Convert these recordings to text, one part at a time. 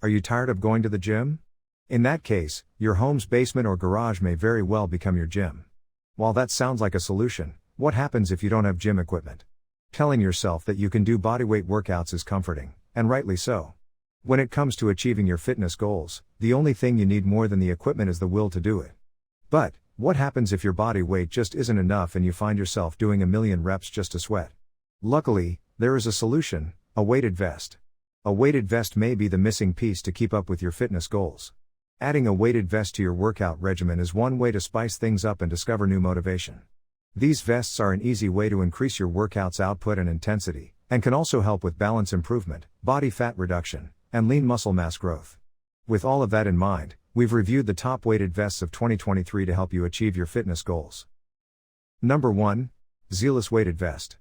Are you tired of going to the gym? In that case, your home's basement or garage may very well become your gym. While that sounds like a solution, what happens if you don't have gym equipment? Telling yourself that you can do bodyweight workouts is comforting, and rightly so. When it comes to achieving your fitness goals, the only thing you need more than the equipment is the will to do it. But, what happens if your body weight just isn't enough and you find yourself doing a million reps just to sweat? Luckily, there is a solution: a weighted vest. A weighted vest may be the missing piece to keep up with your fitness goals. Adding a weighted vest to your workout regimen is one way to spice things up and discover new motivation. These vests are an easy way to increase your workout's output and intensity, and can also help with balance improvement, body fat reduction, and lean muscle mass growth. With all of that in mind, we've reviewed the top weighted vests of 2023 to help you achieve your fitness goals. Number 1. Zealous Weighted Vest.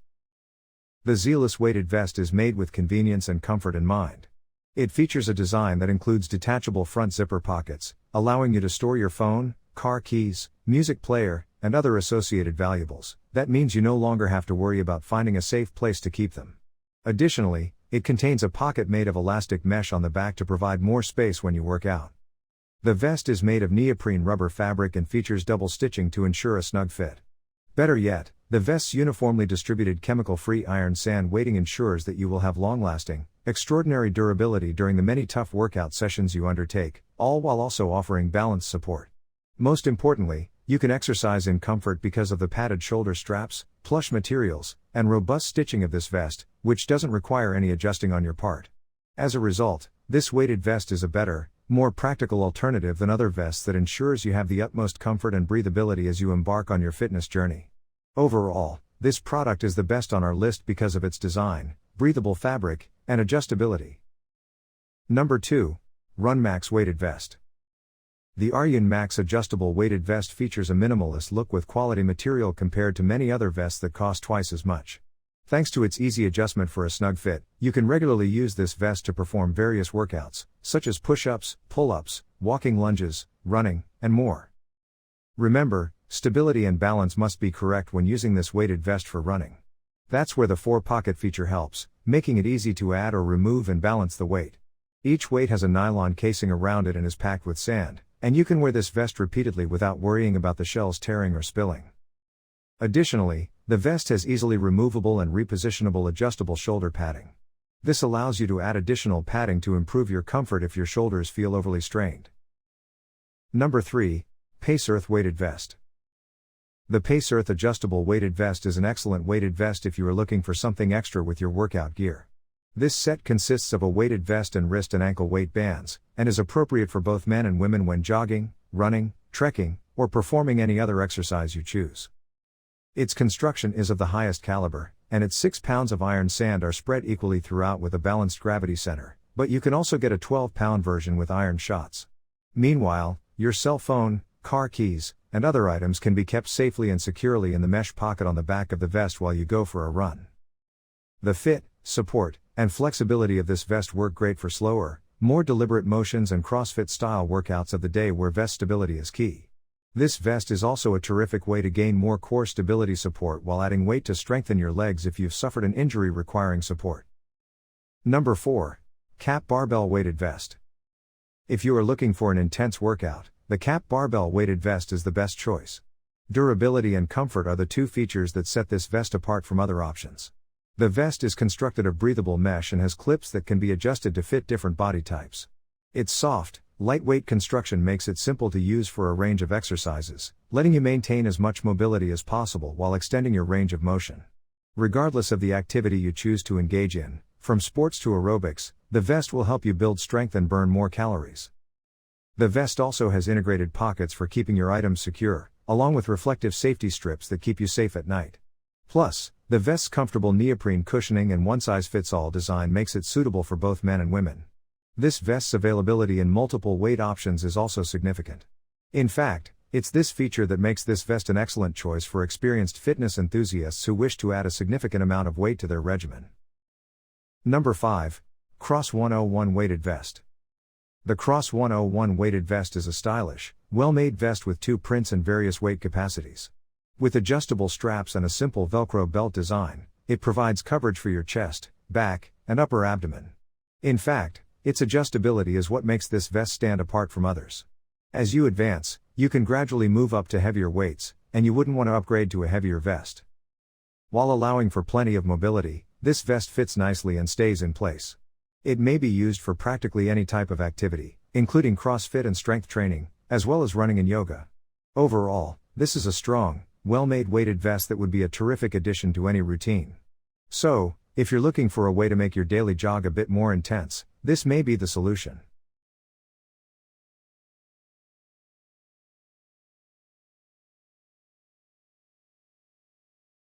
The Zealous Weighted Vest is made with convenience and comfort in mind. It features a design that includes detachable front zipper pockets, allowing you to store your phone, car keys, music player, and other associated valuables. That means you no longer have to worry about finding a safe place to keep them. Additionally, it contains a pocket made of elastic mesh on the back to provide more space when you work out. The vest is made of neoprene rubber fabric and features double stitching to ensure a snug fit. Better yet, the vest's uniformly distributed chemical-free iron sand weighting ensures that you will have long-lasting, extraordinary durability during the many tough workout sessions you undertake, all while also offering balanced support. Most importantly, you can exercise in comfort because of the padded shoulder straps, plush materials, and robust stitching of this vest, which doesn't require any adjusting on your part. As a result, this weighted vest is a better, more practical alternative than other vests that ensures you have the utmost comfort and breathability as you embark on your fitness journey. Overall, this product is the best on our list because of its design, breathable fabric, and adjustability. Number 2. Runmax Weighted Vest. The runmax adjustable weighted vest features a minimalist look with quality material compared to many other vests that cost twice as much. Thanks to its easy adjustment for a snug fit, you can regularly use this vest to perform various workouts, such as push-ups, pull-ups, walking lunges, running, and more. Remember, stability and balance must be correct when using this weighted vest for running. That's where the 4-pocket feature helps, making it easy to add or remove and balance the weight. Each weight has a nylon casing around it and is packed with sand, and you can wear this vest repeatedly without worrying about the shells tearing or spilling. Additionally, the vest has easily removable and repositionable adjustable shoulder padding. This allows you to add additional padding to improve your comfort if your shoulders feel overly strained. Number 3. Pace Earth Weighted Vest. The Pace Earth adjustable weighted vest is an excellent weighted vest if you are looking for something extra with your workout gear. This set consists of a weighted vest and wrist and ankle weight bands, and is appropriate for both men and women when jogging, running, trekking, or performing any other exercise you choose. Its construction is of the highest caliber, and its 6 pounds of iron sand are spread equally throughout with a balanced gravity center, but you can also get a 12-pound version with iron shots. Meanwhile, your cell phone, car keys, and other items can be kept safely and securely in the mesh pocket on the back of the vest while you go for a run. The fit, support, and flexibility of this vest work great for slower, more deliberate motions and CrossFit style workouts of the day where vest stability is key. This vest is also a terrific way to gain more core stability support while adding weight to strengthen your legs if you've suffered an injury requiring support. Number 4. Cap Barbell Weighted Vest. If you are looking for an intense workout, the Cap Barbell Weighted Vest is the best choice. Durability and comfort are the two features that set this vest apart from other options. The vest is constructed of breathable mesh and has clips that can be adjusted to fit different body types. Its soft, lightweight construction makes it simple to use for a range of exercises, letting you maintain as much mobility as possible while extending your range of motion. Regardless of the activity you choose to engage in, from sports to aerobics, the vest will help you build strength and burn more calories. The vest also has integrated pockets for keeping your items secure, along with reflective safety strips that keep you safe at night. Plus, the vest's comfortable neoprene cushioning and one-size-fits-all design makes it suitable for both men and women. This vest's availability in multiple weight options is also significant. In fact, it's this feature that makes this vest an excellent choice for experienced fitness enthusiasts who wish to add a significant amount of weight to their regimen. Number 5. Cross 101 Weighted Vest. The Cross 101 Weighted Vest is a stylish, well-made vest with 2 prints and various weight capacities. With adjustable straps and a simple Velcro belt design, it provides coverage for your chest, back, and upper abdomen. In fact, Its adjustability is what makes this vest stand apart from others. As you advance, you can gradually move up to heavier weights, and you wouldn't want to upgrade to a heavier vest. While allowing for plenty of mobility, this vest fits nicely and stays in place. It may be used for practically any type of activity, including CrossFit and strength training, as well as running and yoga. Overall, this is a strong, well-made weighted vest that would be a terrific addition to any routine. So, if you're looking for a way to make your daily jog a bit more intense, this may be the solution.